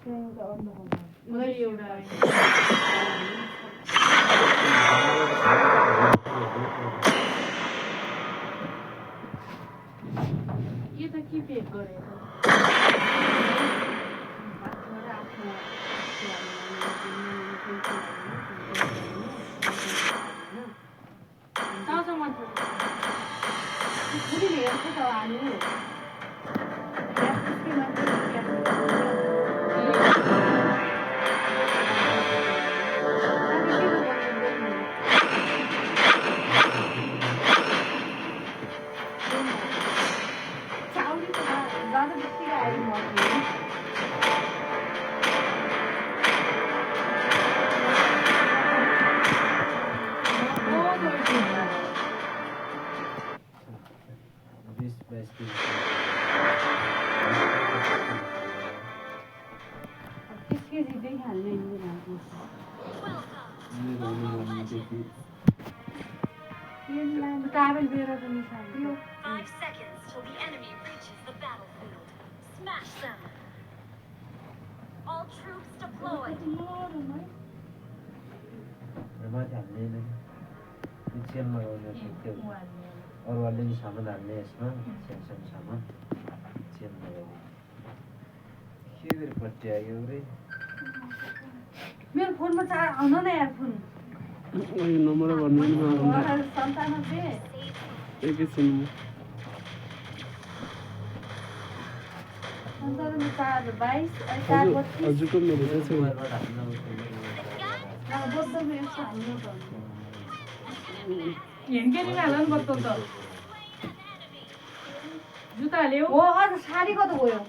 मलाई एउटा यो त के पेक गरे Travel beer 5 seconds till the enemy reaches the battlefield. Smash them. All troops deployed. माथि हाल्ने नै चेनमा लगाउने त्यो अरू अलि सामान हाल्ने यसमा सानो सामान चेन लगाउने के गरी पट्यायो रे मेरो फोनमा चार्ज आउन न यार फोन यो नम्बर भन्नु न सन्तानब्बे एकैछिन सन्तानब्बे 22 432 हजुरको मेरो चाहिँ छ हेनकेरी हालन बत्तो त जुत्ता ल्याऊ हो अझ साडी कता गयो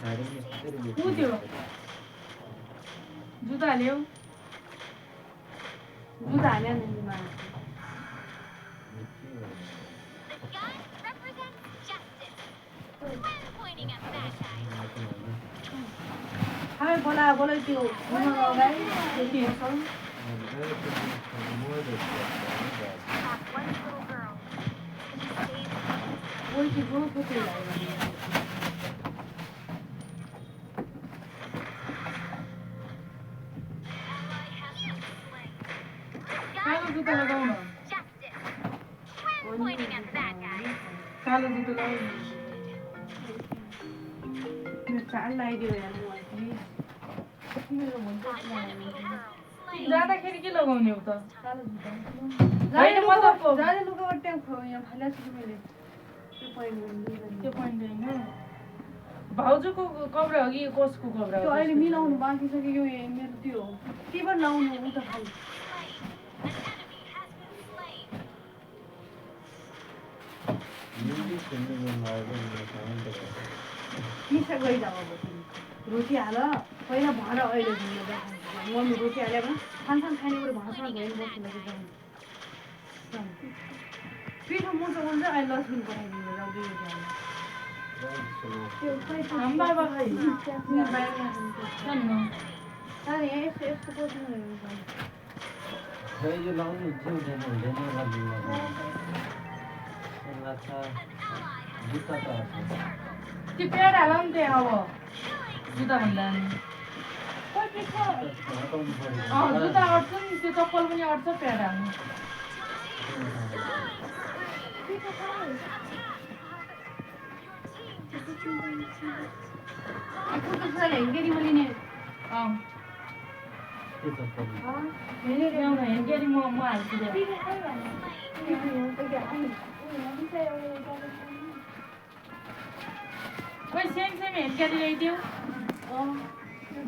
साडी उ त्यो जुत्ता ल्याऊ जुत्ता हाल्या नि मा हाय बोला बोला त्यो हुन लगाइ के छ ओइ के गो फोटो लाग्यो कालो जुत्ता लगाउन कालो जुत्ता लगाउन मेरो चाल लगाइदियो यार मेरो हुन्छ जाँदाखेरि के लगाउने हो त कालो जुत्ता होइन म त जाँदै लुगाबाट ट्याङ यहाँ फाल्या छु मैले त्यो पोइन्ट होइन भाउजूको कपडा हो कि कसको कपडा हो त्यो अहिले मिलाउनु बाँकी छ कि यो मेरो त्यो के पनि लाउनु उता खाली मिसा गइजाऊ अब रोटी हाल पहिला भएर अहिले घुम्न जान्छ मम्मी रोटी हाल्यो भने खानसान खाने कुरो भाँच्न भएर बस्नु लागि जाउँ पिठो मोटो हुन्छ अहिले लसुन पठाइदिनु जाउँदै यस्तो यो लाउनु हुन्छ हुँदैन जुत्ता त त्यो प्याड हाल नि त्यहाँ अब जुत्ता भन्दा जुत्ता अट्छ नि त्यो चप्पल पनि अट्छ प्याड हाल्नु हेनकेरी म लिने हेनकेरी म हाल्छु कोही सेम हेनकेरी ल्याइदेऊ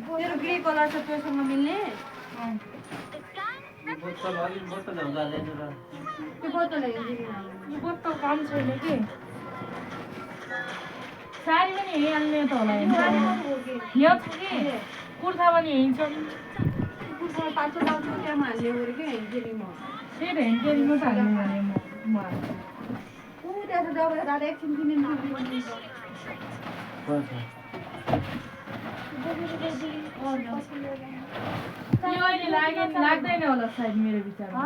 मेरो ग्रे कलर छ त्योसँग मिल्ने त्यो बोतल यो बोतल कम छैन कि साडी पनि हेरिहाल्ने त होला यहाँ छ कि कुर्ता पनि हिँड्छ कुर्तामा पाँचो लाउँछु त्यहाँ हाल्ने गऱ्यो कि हेनकेरीमा त्यही त हेनकेरीमा त हाल्ने भने म हाल्छु ऊ त्यहाँ त जब दादा एकछिन किने यो अहिले लाग्दैन होला सायद मेरो विचारमा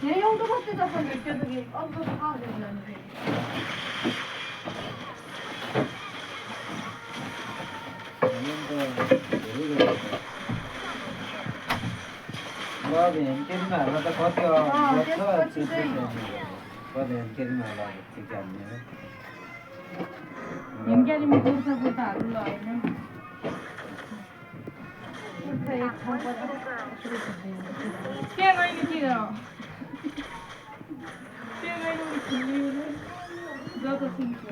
है यहाँ एउटा मात्रै त पऱ्यो त्यो त अर्को त कहाँ जानु फेरि अब हेनकेरीमा हाल्दा त कति बज्छ कति हेनकेरीमा हाल्दा ठिक हाल्ने हो हिमक्यालीमा गोर्खा गोर्खाहरू ल होइन के गइनेतिर के गइने खुल्ली जता सिन्छु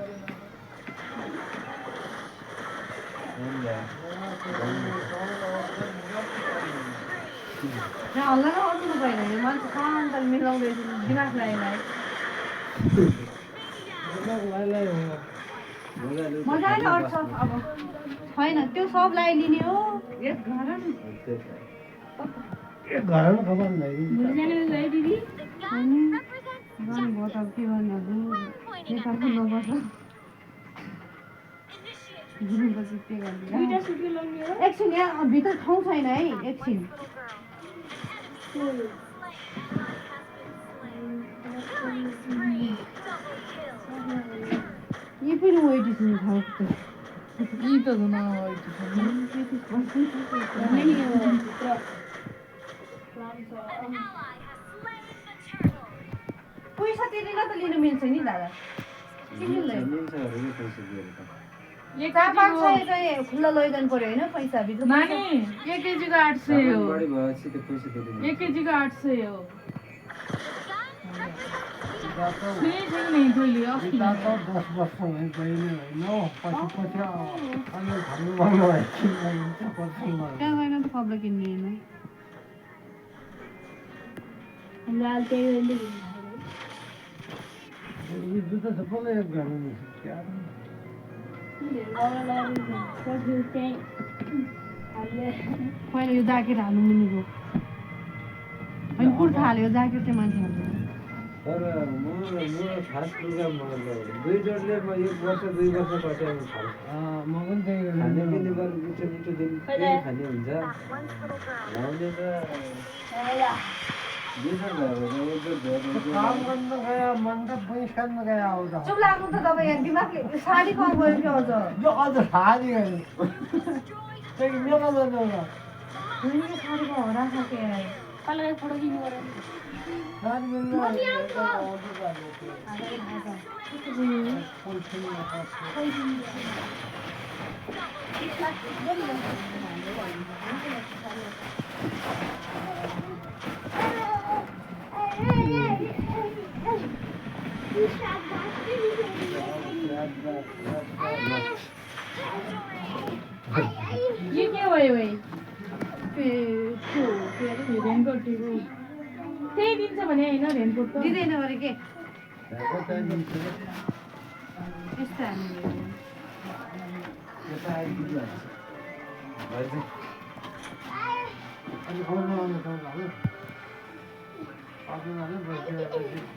हल्ला न अर्को भएन मान्छे शान्त मिलाउँदै दिमाग लागेलाई मजाले अट्छ अब छैन त्यो सब लगाइलिने हो एक घर घरमा खबर नहीं दिदी भयो त के गर्नु नेपालको नबस्छ घुमेपछि के गर्नु एकछिन यहाँ भित्र ठाउँ छैन है एकछिन ये पनि वेट छ खाएको त यी त धुन पैसा तिरेर त लिनु मिल्छ नि दादा चार पाँच सय चाहिँ खुल्ला लैजानु पर्यो होइन पैसा भित्र नानी 1 केजीको 800 हो 1 केजीको 800 हो नहीं बोली 10 वर्ष भयो गइने होइन पछि अनि भन्नु भन्नु भयो कहाँ गएन त कपडा किन्ने होइन लाल त्यही यो जुत्ता सबैले एक गर्नु क्या पहिला यो ज्याकेट हाल्नु मुनिको होइन कुर्ता हाल्यो ज्याकेट चाहिँ मान्छे हाल्दैन तर म खास लुगा मतलब 2 जोडले म 1 वर्ष 2 वर्ष कट्याउनु थाल्छु म पनि त्यही गर्छु खाने पनि बर मिठो मिठो दिन त्यही खाने हुन्छ लाउने त काम गर्न गया मन त पैसा गया आउँदा चुप लाग्नु त तपाईँ यहाँ दिमागले साडी कहाँ गयो कि अझ यो अझ साडी गयो त्यही मेला जानु यो साडीको हरा खाके कलर फोटो किन्नु पर्यो साडी मिल्नु ये क्या भयो भाइ रेनकोट त्यही दिन्छ भने होइन रेनकोट त दिँदैन अरे के यस्तो अनि